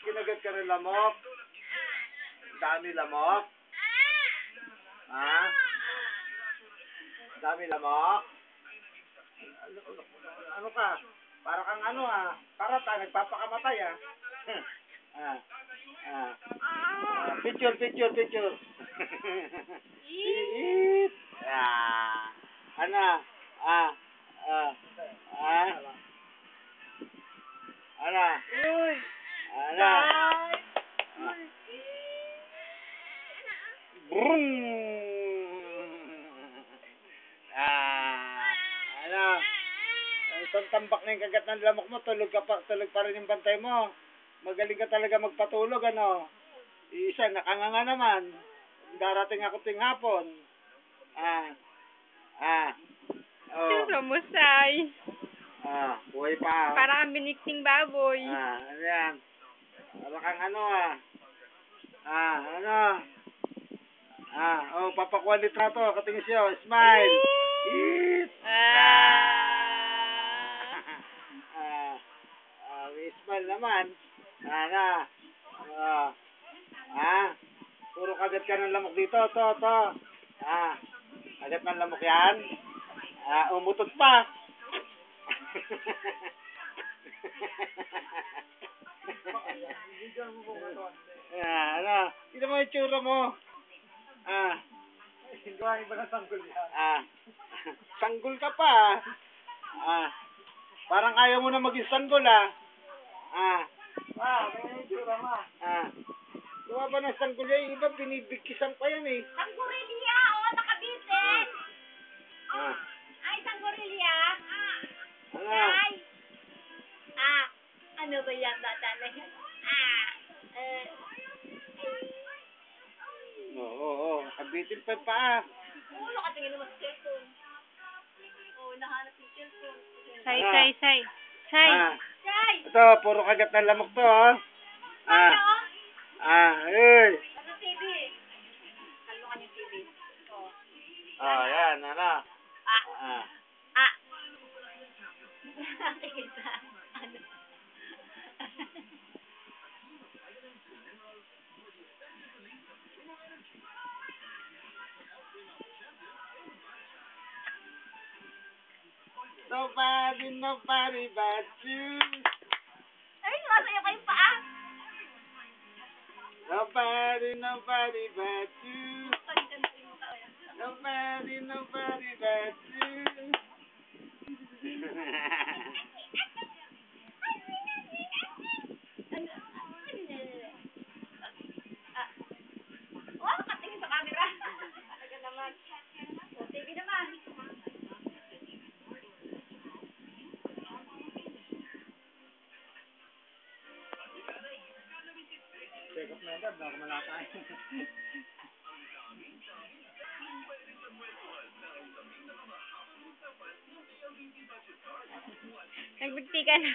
Kinagat ka ng lamok? Dami lamok? Ha? Dami lamok? Ano ka? Para kang ano karata, nagpapakamatay Picture. Eat. Ano? Ano? Uy! Ano? Brum! Ano? Isang tambak na yung kagat ng lamok mo, tulog pa rin yung bantay mo. Magaling ka talaga magpatulog, ano? Isa, nakanganga naman. Darating ako ting hapon. Samusay. Buhay pa. Para kang binikting baboy. Ano yan? Para kang ano papakuha litrato. Katingin siya. Smile. Eat. May smile naman. Puro kagat ka ng lamok dito. Kagat ng lamok yan. Umutot pa. Tignan mo yung tsura mo. Gawa ba ng sanggol yan? Sanggol ka pa. Parang ayaw mo na maging sanggol ganyan yung tsura mo. Gawa ba ng sanggol yan? Yung iba binibigkisan pa yan Sanggorilia, nakabitin. Ay, sanggorilia. Ay. Ano ba yan, bata na yan? Kabitin pa pa. Nakatingin naman sa cellphone. Nahanap yung cellphone. Say. Ito, puro kagat ng lamok to, Ano TV? Halukan yung TV. Yan, Kita. Ano? Nobody but you. Ay, sumasayo kayong paa. Nobody but you. Nobody but you. Nakatingin sa camera. Talaga naman. TV naman. Check up na agad, baka malakay. Nagbigti ka na.